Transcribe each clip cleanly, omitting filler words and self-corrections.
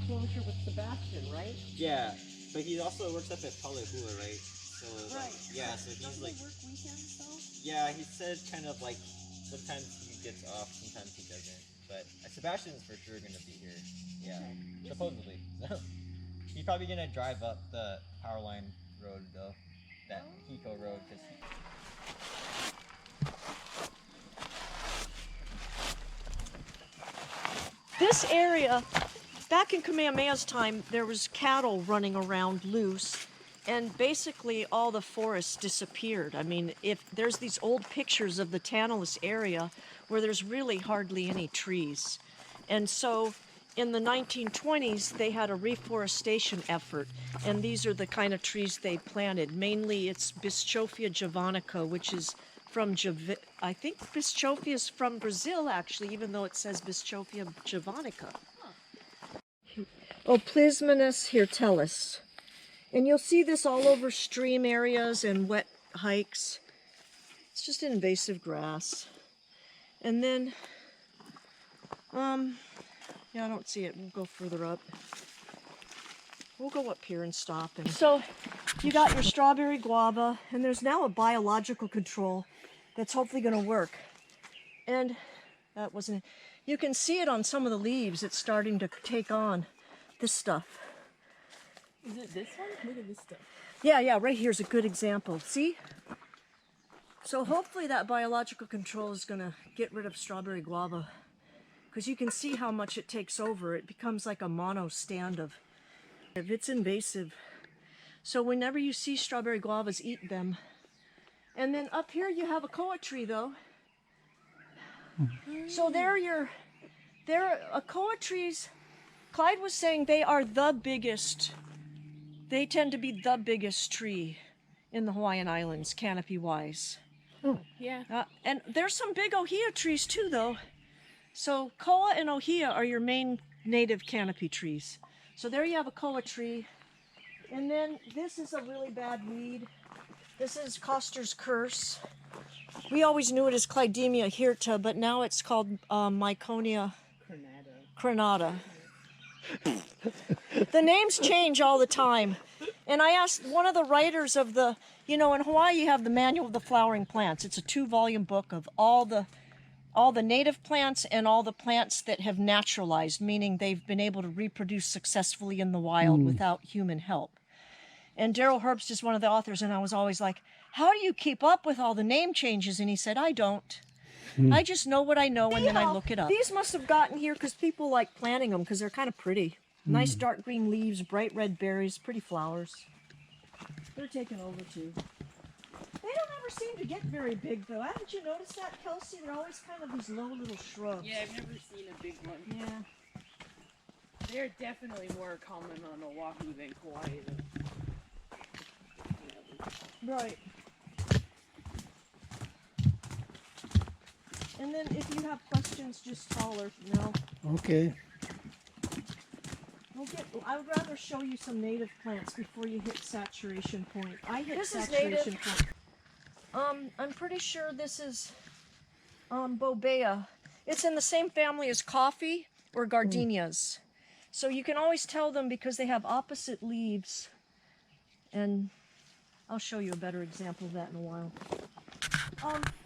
closure with Sebastian, right? Yeah, but he also works up at Palehua, right? So Right. yeah, so he's Doesn't like, he work weekends though? yeah, he said kind of like sometimes he gets off, sometimes he doesn't. But Sebastian's for sure gonna be here. Yeah, Okay. supposedly. So he's probably gonna drive up the power line road though, that Hiko road, because This area, back in Kamehameha's time, there was cattle running around loose, and basically all the forest disappeared. I mean, if there's these old pictures of the Tantalus area where there's really hardly any trees. And so in the 1920s, they had a reforestation effort, and these are the kind of trees they planted. Mainly it's Bischoffia javanica, which is from I think Bischoffia is from Brazil, actually, even though it says Bischoffia javanica. Oh, Plismonus hirtellus. And you'll see this all over stream areas and wet hikes. It's just an invasive grass. And then, yeah, I don't see it. We'll go further up. We'll go up here and stop. And so you got your strawberry guava, and there's now a biological control that's hopefully going to work. And that wasn't, you can see it on some of the leaves. It's starting to take on this stuff. Is it this one? Look at this stuff. Yeah, right here's a good example. See? So hopefully that biological control is going to get rid of strawberry guava, because you can see how much it takes over. It becomes like a mono stand of, if it's invasive. So whenever you see strawberry guavas, eat them. And then up here you have a koa tree though. So they're koa trees. Clyde was saying they are the biggest. They tend to be the biggest tree in the Hawaiian Islands, canopy-wise. Oh, yeah. And there's some big ohia trees too, though. So koa and ohia are your main native canopy trees. So there you have a koa tree. And then this is a really bad weed. This is Coster's curse. We always knew it as Clydemia hirta, but now it's called Myconia crenata. The names change all the time. And I asked one of the writers of the, you know, in Hawaii you have the Manual of the Flowering Plants. It's a 2-volume book of all the native plants and all the plants that have naturalized, meaning they've been able to reproduce successfully in the wild without human help. And Daryl Herbst is one of the authors, and I was always like, how do you keep up with all the name changes? And he said, I don't. I just know what I know, and then I look it up. These must have gotten here because people like planting them because they're kind of pretty. Nice dark green leaves, bright red berries, pretty flowers. They're taken over too. They don't ever seem to get very big though. Haven't you noticed that, Kelsey? They're always kind of these low little shrubs. Yeah, I've never seen a big one. Yeah. They're definitely more common on Oahu than Kauai though. Right. And then if you have questions, just holler. No. Okay. I would rather show you some native plants before you hit saturation point. I hit saturation point. I'm pretty sure this is Bobea. It's in the same family as coffee or gardenias. So you can always tell them because they have opposite leaves. And I'll show you a better example of that in a while.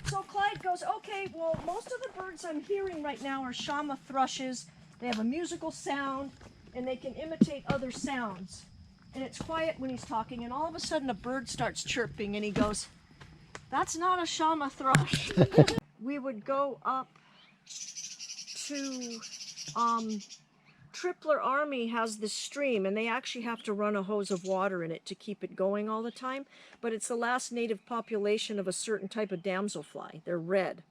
So Clyde goes, okay, well, most of the birds I'm hearing right now are shama thrushes. They have a musical sound, and they can imitate other sounds. And it's quiet when he's talking, and all of a sudden a bird starts chirping, and he goes, that's not a shama thrush. We would go up to, Tripler Army has this stream, and they actually have to run a hose of water in it to keep it going all the time. But it's the last native population of a certain type of damselfly. They're red.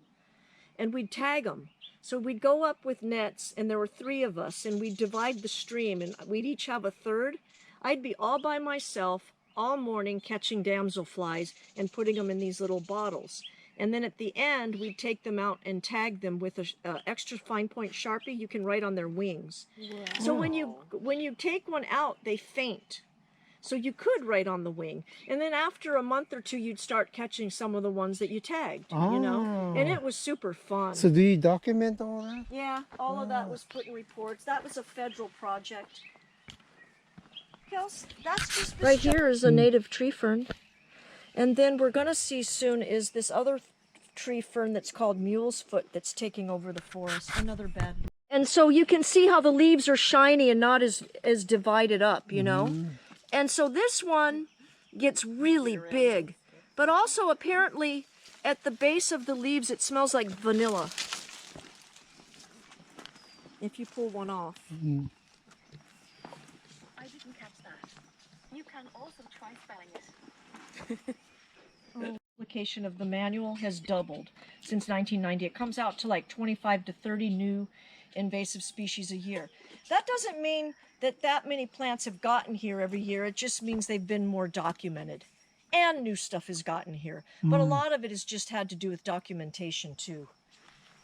And we'd tag them. So we'd go up with nets, and there were 3 of us, and we'd divide the stream, and we'd each have a third. I'd be all by myself all morning catching damselflies and putting them in these little bottles. And then at the end, we'd take them out and tag them with a extra fine point Sharpie. You can write on their wings. Wow. So when you take one out, they faint. So you could write on the wing. And then after a month or 2, you'd start catching some of the ones that you tagged, you know? And it was super fun. So do you document all that? Yeah, all of that was put in reports. That was a federal project. Kels? That's just right here is a native tree fern. And then we're going to see soon is this other tree fern that's called mule's foot that's taking over the forest. Another bad. And so you can see how the leaves are shiny and not as divided up, you know? And so this one gets really big. But also apparently at the base of the leaves it smells like vanilla. If you pull one off. I didn't catch that. You can also try spelling it. Application of the manual has doubled since 1990. It comes out to like 25 to 30 new invasive species a year. That doesn't mean that many plants have gotten here every year. It just means they've been more documented. And new stuff has gotten here. But a lot of it has just had to do with documentation too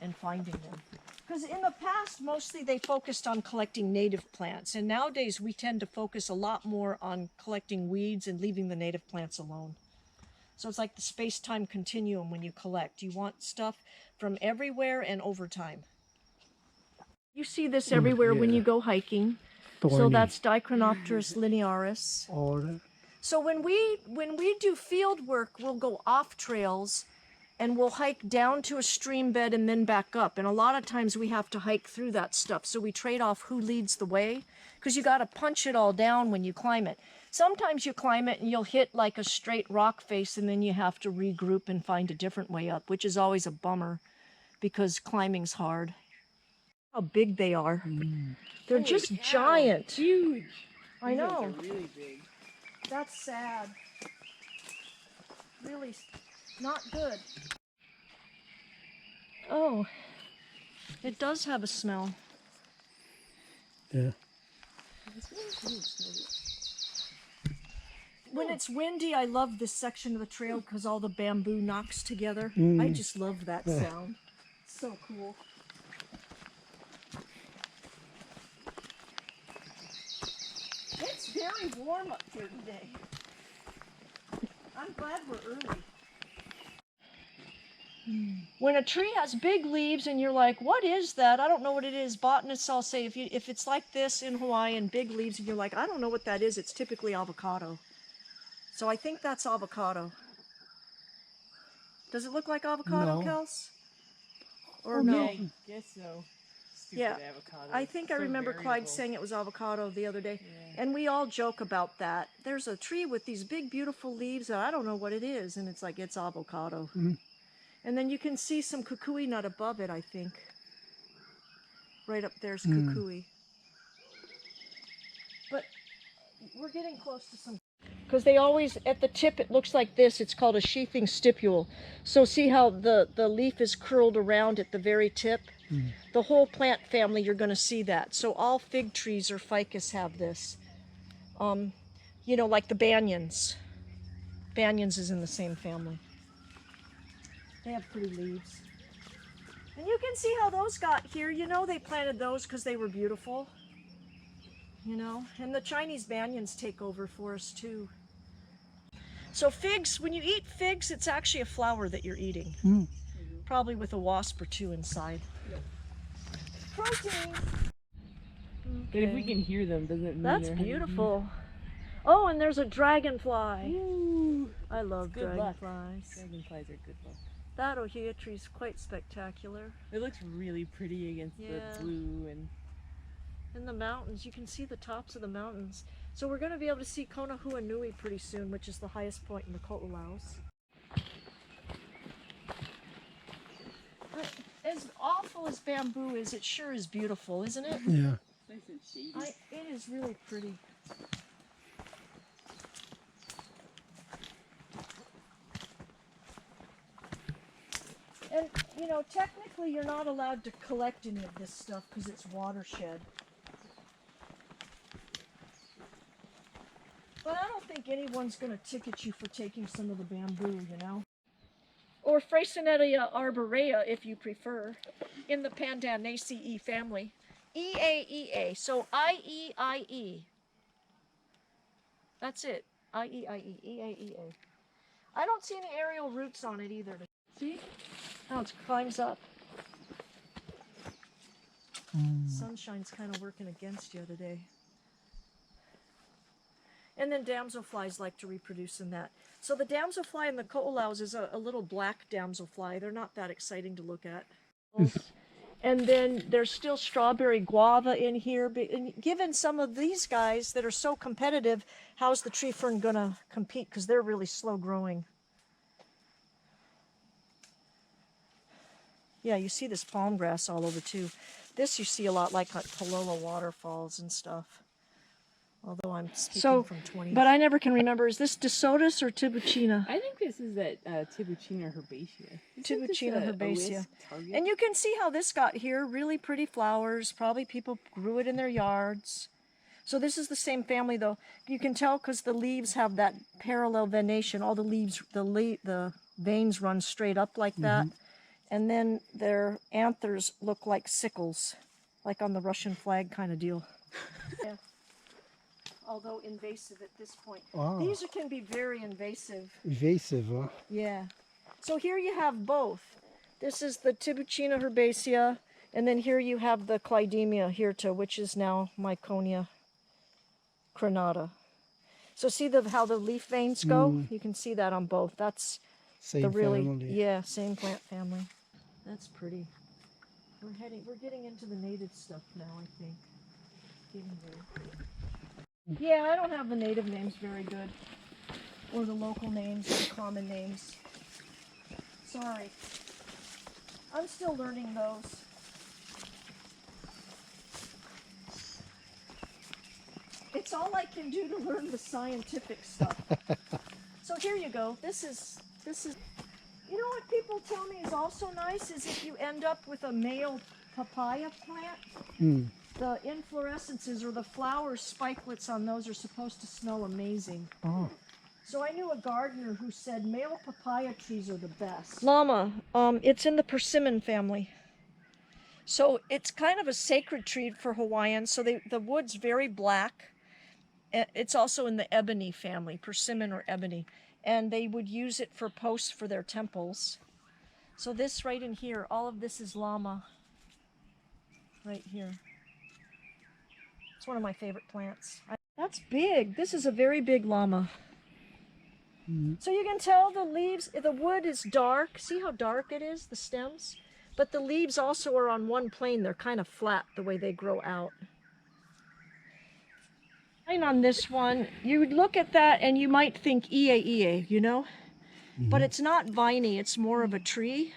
and finding them. Because in the past, mostly they focused on collecting native plants. And nowadays we tend to focus a lot more on collecting weeds and leaving the native plants alone. So it's like the space-time continuum when you collect. You want stuff from everywhere and over time. You see this everywhere when you go hiking. So that's Dichronopterus linearis. So when we do field work, we'll go off trails and we'll hike down to a stream bed and then back up. And a lot of times we have to hike through that stuff. So we trade off who leads the way because you got to punch it all down when you climb it. Sometimes you climb it and you'll hit like a straight rock face and then you have to regroup and find a different way up, which is always a bummer because climbing's hard. How big they are. They're Holy just cow, giant. Huge. I These know. ones are really big. That's sad. Really not good. Oh, it does have a smell. Yeah. When it's windy, I love this section of the trail because all the bamboo knocks together. I just love that sound. So cool. It's very warm up here today. I'm glad we're early. When a tree has big leaves and you're like, what is that? I don't know what it is. Botanists all say if it's like this in Hawaii and big leaves and you're like, I don't know what that is, it's typically avocado. So I think that's avocado. Does it look like avocado, No. Kels? Or no? Yeah, I guess so. Stupid Yeah, avocado. I think I So remember Clyde variable. saying it was avocado the other day. Yeah. And we all joke about that. There's a tree with these big, beautiful leaves that I don't know what it is. And it's like, it's avocado. And then you can see some kukui nut above it, I think. Right up there's kukui. But we're getting close to some... Because they always, at the tip, it looks like this. It's called a sheathing stipule. So see how the leaf is curled around at the very tip? The whole plant family, you're going to see that. So all fig trees or ficus have this. You know, like the banyans. Banyans is in the same family. They have pretty leaves. And you can see how those got here. You know they planted those because they were beautiful. You know, and the Chinese banyans take over for us too. So figs, when you eat figs, it's actually a flower that you're eating. Probably with a wasp or two inside. Protein! But if we can hear them, doesn't mean That's they're beautiful. Oh, and there's a dragonfly. Ooh, I love good luck. dragonflies. dragonflies are good luck. That Ie'ie tree is quite spectacular. It looks really pretty against Yeah. the blue and... In the mountains, you can see the tops of the mountains. So we're going to be able to see Konahuanui pretty soon, which is the highest point in the Ko'olaus. But as awful as bamboo is, it sure is beautiful, isn't it? Yeah. Nice and shady. It is really pretty. And, you know, technically you're not allowed to collect any of this stuff because it's watershed. But I don't think anyone's going to ticket you for taking some of the bamboo, you know? Or Freycinetia arborea, if you prefer, in the Pandanaceae family. Ie'ie, so Ie'ie. That's it. Ie'ie, Ie'ie. I don't see any aerial roots on it either. See? Oh, it climbs up. Sunshine's kind of working against you today. And then damselflies like to reproduce in that. So the damselfly in the ko'olaus is a little black damselfly. They're not that exciting to look at. And then there's still strawberry guava in here. And given some of these guys that are so competitive, how's the tree fern gonna compete? Because they're really slow growing. Yeah, you see this palm grass all over too. This you see a lot like at Palolo waterfalls and stuff. Although I'm speaking from 20. But I never can remember, is this DeSotis or Tibucina? I think this is that Tibucina herbaceae. Tibucina herbaceae. And you can see how this got here. Really pretty flowers. Probably people grew it in their yards. So this is the same family though. You can tell because the leaves have that parallel venation. All the leaves, the veins run straight up like that. And then their anthers look like sickles, like on the Russian flag kind of deal. Yeah. Although invasive at this point. Wow. These can be very invasive. Invasive, huh? Yeah. So here you have both. This is the Tibucina herbaceae, and then here you have the Clydemia hirta, which is now Myconia crenata. So see how the leaf veins go? You can see that on both. That's Same the really, family. yeah, same plant family. That's pretty. We're getting into the native stuff now, I think. Getting there. Yeah, I don't have the native names very good. Or the local names, or the common names. Sorry. I'm still learning those. It's all I can do to learn the scientific stuff. So here you go. This is, you know what people tell me is also nice is if you end up with a male papaya plant, the inflorescences or the flower spikelets on those are supposed to smell amazing. Oh. So I knew a gardener who said male papaya trees are the best. Llama, it's in the persimmon family. So it's kind of a sacred tree for Hawaiians. So the wood's very black. It's also in the ebony family, persimmon or ebony. And they would use it for posts for their temples. So this right in here, all of this is llama. Right here. It's one of my favorite plants. That's big. This is a very big llama. So you can tell the leaves, the wood is dark. See how dark it is, the stems? But the leaves also are on one plane. They're kind of flat the way they grow out. On this one, you would look at that and you might think Ie'ie, you know? But it's not viney, it's more of a tree,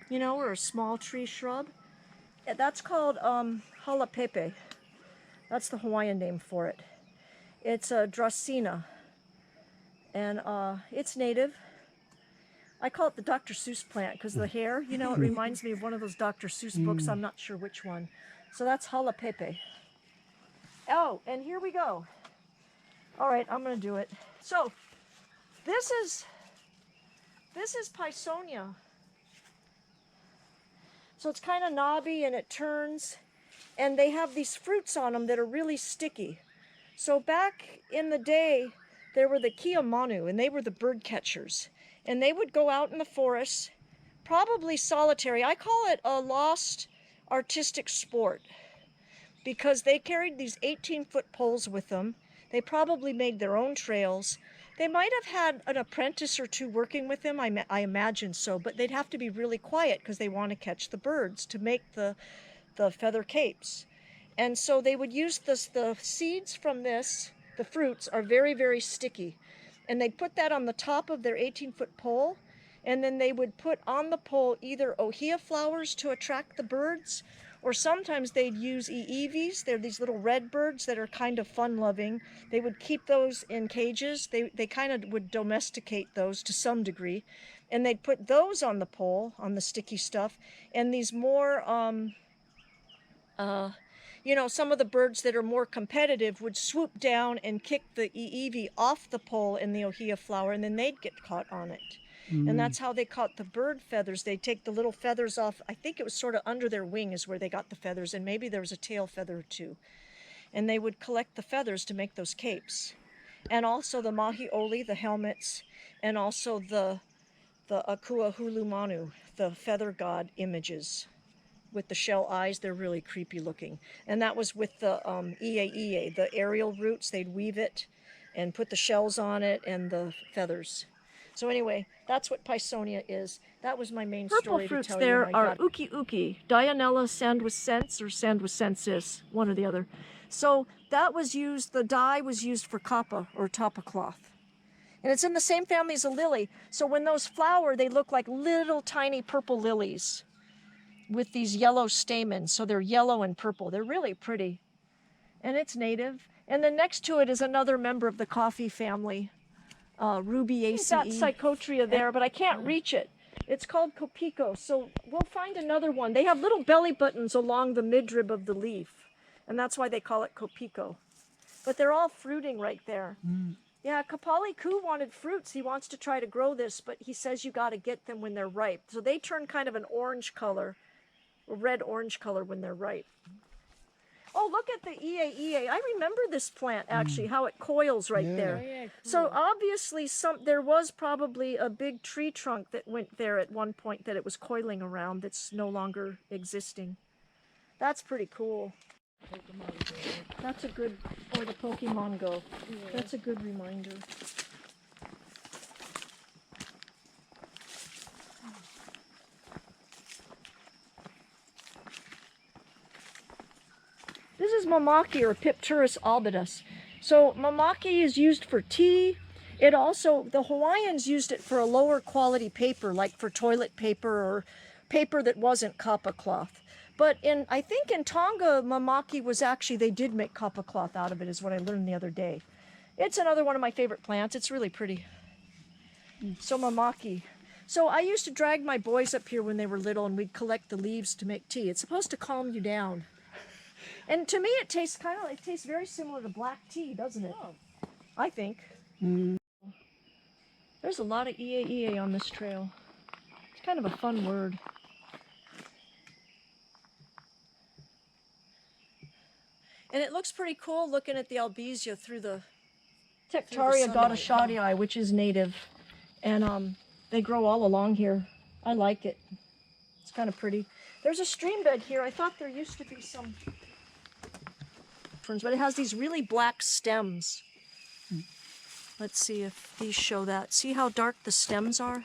you know, or a small tree shrub. That's called halapepe. That's the Hawaiian name for it. It's a Dracena, and it's native. I call it the Dr. Seuss plant because the hair, you know, it reminds me of one of those Dr. Seuss books. I'm not sure which one. So that's halapepe. Oh, and here we go. All right, I'm going to do it. So this is Pisonia. So it's kind of knobby and it turns, and they have these fruits on them that are really sticky. So back in the day, there were the Kiamanu, and they were the bird catchers. And they would go out in the forest, probably solitary. I call it a lost artistic sport because they carried these 18-foot poles with them. They probably made their own trails. They might have had an apprentice or two working with them, I imagine so, but they'd have to be really quiet because they want to catch the birds to make the feather capes. And so they would use the seeds from this, the fruits are very, very sticky. And they'd put that on the top of their 18-foot pole, and then they would put on the pole either ohia flowers to attract the birds, or sometimes they'd use Ie'ees. They're these little red birds that are kind of fun-loving. They would keep those in cages. They kind of would domesticate those to some degree. And they'd put those on the pole, on the sticky stuff. And these more, you know, some of the birds that are more competitive would swoop down and kick the Ie'ie off the pole in the ohia flower, and then they'd get caught on it. And that's how they caught the bird feathers. They'd take the little feathers off. I think it was sort of under their wing is where they got the feathers, and maybe there was a tail feather or two. And they would collect the feathers to make those capes. And also the mahioli, the helmets, and also the akua hulumanu, the feather god images with the shell eyes. They're really creepy looking. And that was with the Ie'ie, the aerial roots. They'd weave it and put the shells on it and the feathers. So anyway, that's what Pisonia is. That was my main story to tell you. Purple fruits there are uki uki, Dianella sandwicensis or sandwicensis, one or the other. So that was used, the dye was used for kapa or tapa cloth. And it's in the same family as a lily. So when those flower, they look like little tiny purple lilies with these yellow stamens. So they're yellow and purple. They're really pretty. And it's native. And then next to it is another member of the coffee family, Rubiaceae. Got Psychotria there, but I can't reach it. It's called Copico. So we'll find another one. They have little belly buttons along the midrib of the leaf. And that's why they call it Copico. But they're all fruiting right there. Yeah, Kapali Ku wanted fruits. He wants to try to grow this, but he says you got to get them when they're ripe. So they turn kind of an orange color, a red-orange color when they're ripe. Oh, look at the Ie'ie. I remember this plant, actually, how it coils right there. Oh, yeah, cool. So obviously there was probably a big tree trunk that went there at one point that it was coiling around that's no longer existing. That's pretty cool. That's a good, or the Pokemon Go. Yeah. That's a good reminder. This is Mamaki or Pipturus albidus. So Mamaki is used for tea. It also, the Hawaiians used it for a lower quality paper, like for toilet paper or paper that wasn't kapa cloth. But I think in Tonga, Mamaki was actually, they did make kapa cloth out of it, is what I learned the other day. It's another one of my favorite plants. It's really pretty. So Mamaki. So I used to drag my boys up here when they were little, and we'd collect the leaves to make tea. It's supposed to calm you down. And to me, it tastes very similar to black tea, doesn't it? Oh. I think. There's a lot of Ie'ie on this trail. It's kind of a fun word. And it looks pretty cool looking at the Albizia through the Tectaria gottschalkii, which is native. And they grow all along here. I like it. It's kind of pretty. There's a stream bed here. I thought there used to be some ferns, but it has these really black stems. Let's see if these show that. See how dark the stems are?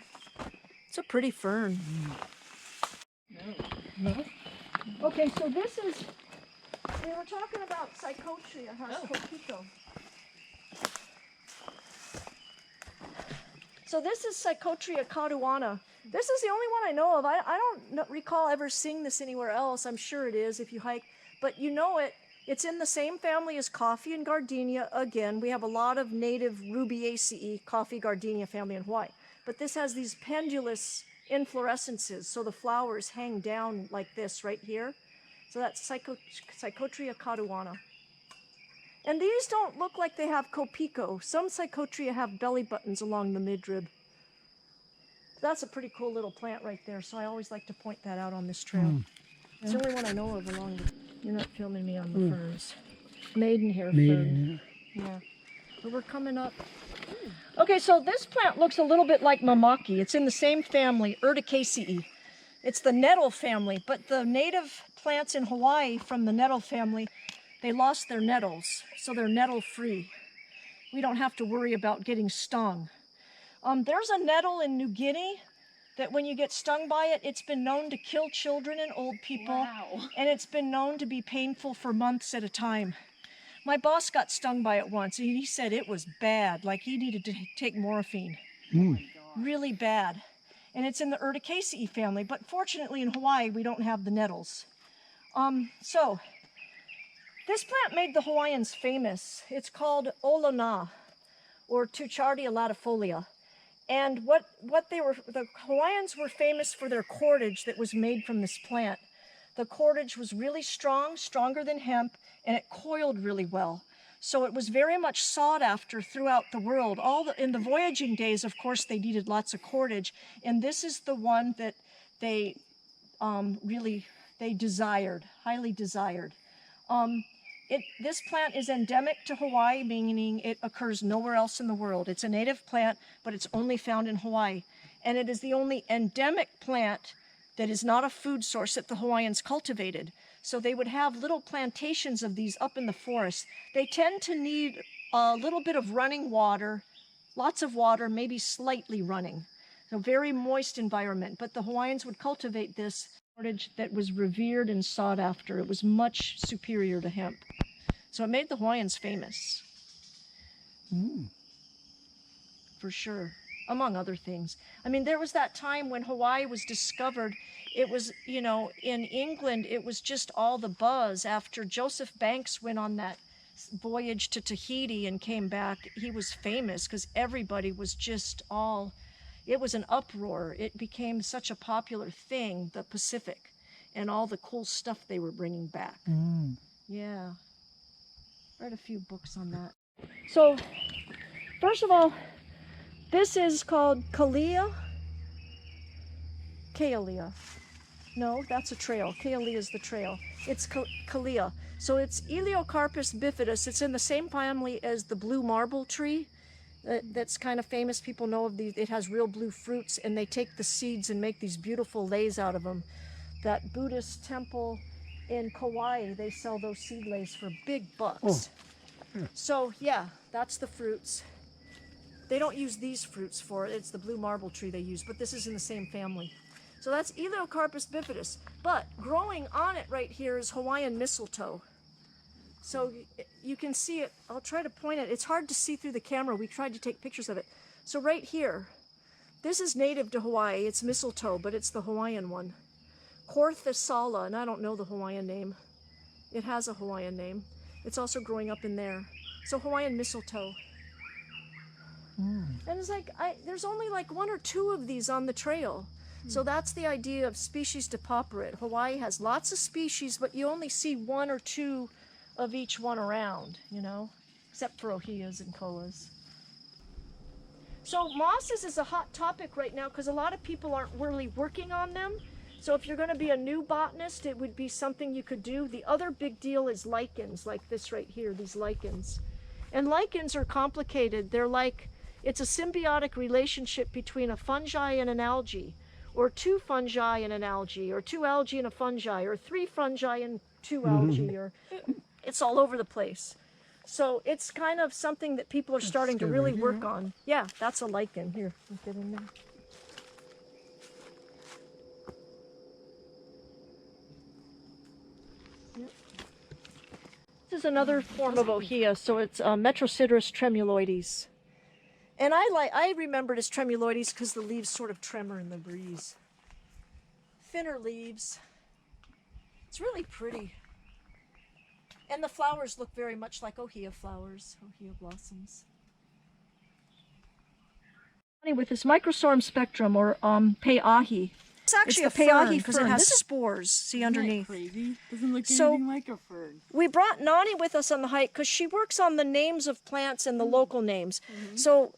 It's a pretty fern. No? Okay, so this is... We were talking about Psychotria, Copico. So this is Psychotria cauduana. This is the only one I know of. I don't recall ever seeing this anywhere else. I'm sure it is if you hike. But you know it. It's in the same family as coffee and gardenia. Again, we have a lot of native Rubiaceae, coffee gardenia family in Hawaii. But this has these pendulous inflorescences. So the flowers hang down like this right here. So that's Psychotria cauduana. And these don't look like they have Copico. Some Psychotria have belly buttons along the midrib. That's a pretty cool little plant right there, so I always like to point that out on this trail. It's the only one I know of along the... You're not filming me on the ferns. Maidenhair fern. Yeah. But we're coming up. Okay, so this plant looks a little bit like Mamaki. It's in the same family, Urticaceae. It's the nettle family, but the native plants in Hawaii from the nettle family, they lost their nettles, so they're nettle free. We don't have to worry about getting stung. There's a nettle in New Guinea that when you get stung by it, it's been known to kill children and old people. Wow. And it's been known to be painful for months at a time. My boss got stung by it once, and he said it was bad, like he needed to take morphine. Really bad. And it's in the Urticaceae family, but fortunately in Hawaii, we don't have the nettles. So, this plant made the Hawaiians famous. It's called Olona, or Tuchardia latifolia. And the Hawaiians were famous for their cordage that was made from this plant. The cordage was really strong, stronger than hemp, and it coiled really well. So it was very much sought after throughout the world. In the voyaging days, of course, they needed lots of cordage, and this is the one that they desired, highly desired. This plant is endemic to Hawaii, meaning it occurs nowhere else in the world. It's a native plant, but it's only found in Hawaii. And it is the only endemic plant that is not a food source that the Hawaiians cultivated. So they would have little plantations of these up in the forest. They tend to need a little bit of running water, lots of water, maybe slightly running. So very moist environment. But the Hawaiians would cultivate this heritage that was revered and sought after. It was much superior to hemp. So it made the Hawaiians famous. For sure, among other things. I mean, there was that time when Hawaii was discovered. It was, you know, in England, it was just all the buzz. After Joseph Banks went on that voyage to Tahiti and came back, he was famous because everybody was just all, it was an uproar. It became such a popular thing, the Pacific, and all the cool stuff they were bringing back. Yeah, read a few books on that. So, first of all, this is called Kalia. Kalia. No, that's a trail. Kalia is the trail. It's Kalia. So it's Elaeocarpus bifidus. It's in the same family as the blue marble tree. That's kind of famous. People know of these. It has real blue fruits, and they take the seeds and make these beautiful leis out of them. That Buddhist temple in Kauai, they sell those seed leis for big bucks. So yeah, that's the fruits. They don't use these fruits for it. It's the blue marble tree they use, but this is in the same family. So that's Elaeocarpus bifidus. But growing on it right here is Hawaiian mistletoe. So you can see it. I'll try to point it. It's hard to see through the camera. We tried to take pictures of it. So right here, this is native to Hawaii. It's mistletoe, but it's the Hawaiian one. Corthosala, and I don't know the Hawaiian name. It has a Hawaiian name. It's also growing up in there. So Hawaiian mistletoe. And it's like, there's only like 1 or 2 of these on the trail. So that's the idea of species depauperate. Hawaii has lots of species, but you only see 1 or 2 of each one around, you know, except for ohias and koas. So mosses is a hot topic right now because a lot of people aren't really working on them. So if you're going to be a new botanist, it would be something you could do. The other big deal is lichens, like this right here, these lichens. And lichens are complicated. They're like, it's a symbiotic relationship between a fungi and an algae, or 2 fungi and an algae, or 2 algae and a fungi, or 3 fungi and 2 algae, or it's all over the place. So it's kind of something that people are starting to really work on. Yeah, that's a lichen. Here, get in there. Yep. This is another form of ohia, so it's Metrosideros tremuloides. And I remember it as tremuloides because the leaves sort of tremor in the breeze. Thinner leaves. It's really pretty. And the flowers look very much like ohia flowers, ohia blossoms. With this microsorm spectrum, or pe'ahi. It's actually a pe'ahi because it has spores, see, underneath. Isn't that crazy? Doesn't look anything like a fern. We brought Nani with us on the hike because she works on the names of plants and the local names. So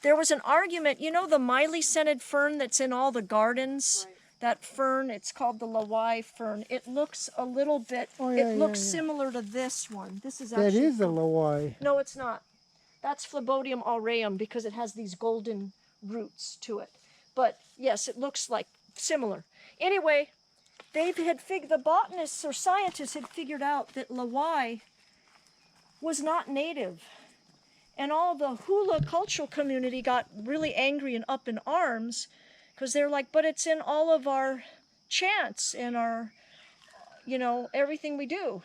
there was an argument, you know the Miley-scented fern that's in all the gardens? Right. That fern, it's called the Lawai fern. It looks a little bit, it looks similar to this one. This is actually... That is a Lawai. No, it's not. That's Phlebodium aureum because it has these golden roots to it. But yes, it looks like similar. Anyway, the botanists or scientists had figured out that Lawai was not native. And all the hula cultural community got really angry and up in arms because they're like, but it's in all of our chants and our, you know, everything we do.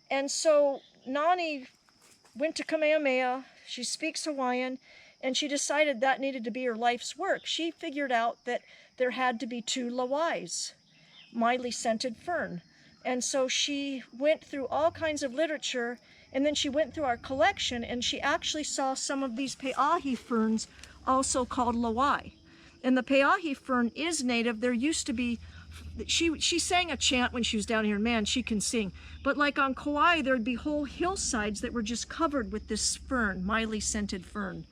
And so Nani went to Kamehameha. She speaks Hawaiian, and she decided that needed to be her life's work. She figured out that there had to be 2 Lawais, Miley-scented fern. And so she went through all kinds of literature, and then she went through our collection, and she actually saw some of these pe'ahi ferns also called Lawai. And the pe'ahi fern is native. There used to be, she sang a chant when she was down here, and man, she can sing. But like on Kauai, there'd be whole hillsides that were just covered with this fern, Miley-scented fern.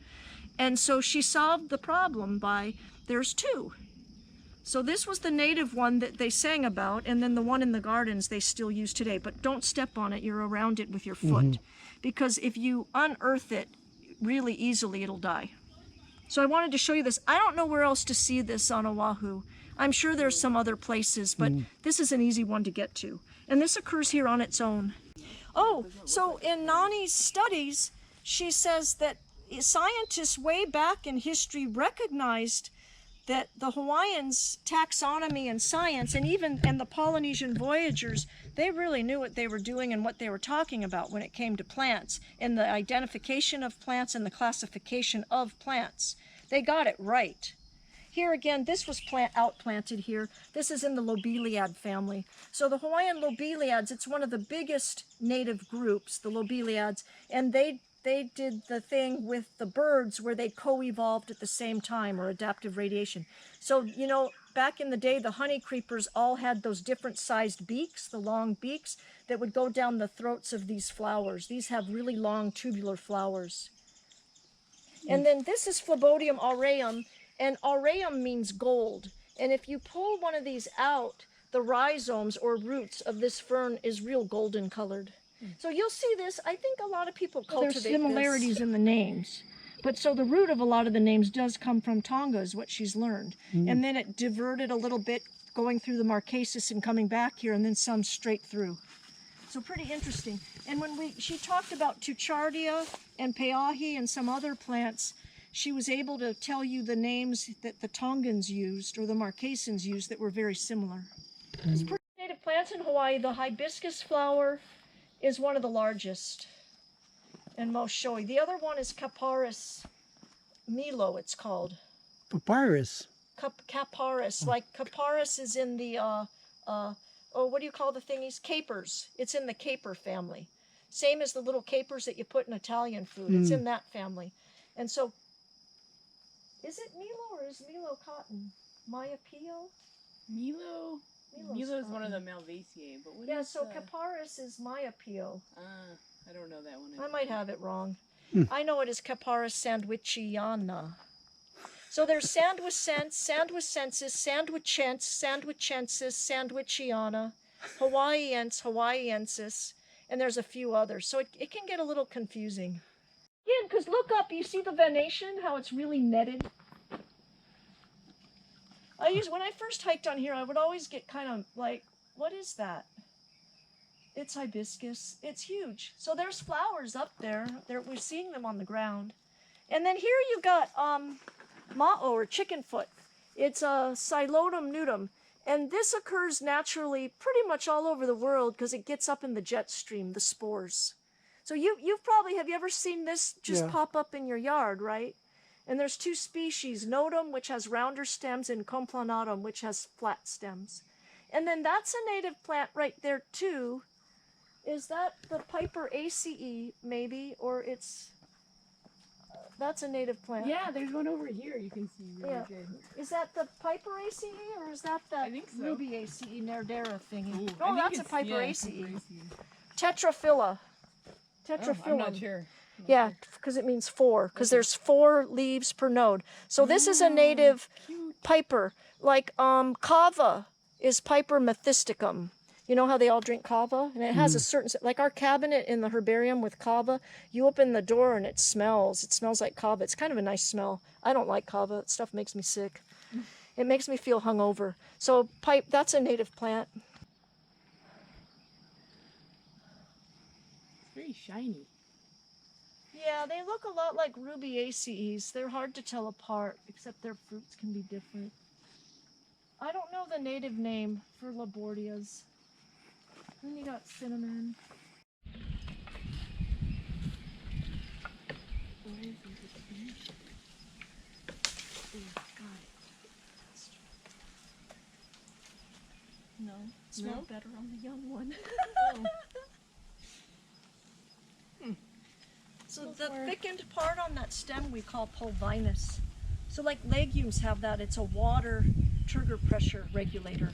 And so she solved the problem by, there's 2. So this was the native one that they sang about, and then the one in the gardens they still use today. But don't step on it, you're around it with your foot. Because if you unearth it really easily, it'll die. So I wanted to show you this. I don't know where else to see this on Oahu. I'm sure there's some other places, but this is an easy one to get to. And this occurs here on its own. Oh, so in Nani's studies, she says that scientists way back in history recognized that the Hawaiians' taxonomy and science, and the Polynesian voyagers, they really knew what they were doing and what they were talking about when it came to plants and the identification of plants and the classification of plants. They got it right. Here again, this was outplanted here. This is in the Lobeliad family. So the Hawaiian Lobeliads, it's one of the biggest native groups, the Lobeliads, and they did the thing with the birds where they co-evolved at the same time, or adaptive radiation. So, you know, back in the day, the honey creepers all had those different sized beaks, the long beaks, that would go down the throats of these flowers. These have really long tubular flowers. And then this is Phlebodium aureum, and aureum means gold. And if you pull one of these out, the rhizomes or roots of this fern is real golden colored. So you'll see this. I think a lot of people cultivate this. There's similarities in the names. But so the root of a lot of the names does come from Tonga, is what she's learned. And then it diverted a little bit, going through the Marquesas and coming back here, and then some straight through. So pretty interesting. And when she talked about Tuchardia and Peahi and some other plants, she was able to tell you the names that the Tongans used or the Marquesans used that were very similar. It's pretty native plants in Hawaii. The hibiscus flower is one of the largest and most showy. The other one is Capparis Milo, it's called. Papyrus. Capparis. Like Capparis is in the, what do you call the thingies? Capers. It's in the caper family. Same as the little capers that you put in Italian food. It's in that family. And so, is it Milo or is Milo cotton? Myapeo? Milo? Milo is one of the Malvaceae, but what is so Capparis is Myapeo. I don't know that one. I might have it wrong. I know it is Capparis sandwichiana. So there's sandwichense, sandwichensis, sandwichensis, sandwichiana, Hawaiiensis, and there's a few others. So it can get a little confusing. Again, because look up, you see the venation, how it's really netted? When I first hiked on here, I would always get kind of like, what is that? It's hibiscus. It's huge. So there's flowers up there. We're seeing them on the ground. And then here you've got ma'o, or chicken foot. It's a Psilotum nudum. And this occurs naturally pretty much all over the world because it gets up in the jet stream, the spores. So you've probably, have you ever seen this just pop up in your yard, right? And there's two species, nodum, which has rounder stems, and complanatum, which has flat stems. And then that's a native plant right there too. Is that the Piper ACE maybe, or it's, that's a native plant. Yeah, there's one over here you can see really good. Is that the Piper ACE, or is that the so. Ruby ACE, Nerdera thingy? Ooh, Oh, that's a Piper ACE. Tetraphylla. Tetraphyllum. I'm not sure. Yeah, because it means four, because there's 4 leaves per node. So this is a native Piper. Like kava is Piper methisticum. You know how they all drink kava? And it has a certain, like our cabinet in the herbarium with kava, you open the door and it smells. It smells like kava. It's kind of a nice smell. I don't like kava. That stuff makes me sick. It makes me feel hungover. So that's a native plant. It's very shiny. Yeah, they look a lot like ruby aces. They're hard to tell apart, except their fruits can be different. I don't know the native name for Labordias. Then you got cinnamon. No, it smells better on the young one. So the thickened part on that stem we call pulvinus. So like legumes have that, it's a water trigger pressure regulator.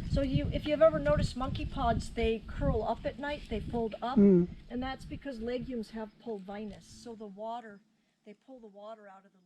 So if you've ever noticed monkey pods, they curl up at night, they fold up, and that's because legumes have pulvinus. So the water, they pull the water out of the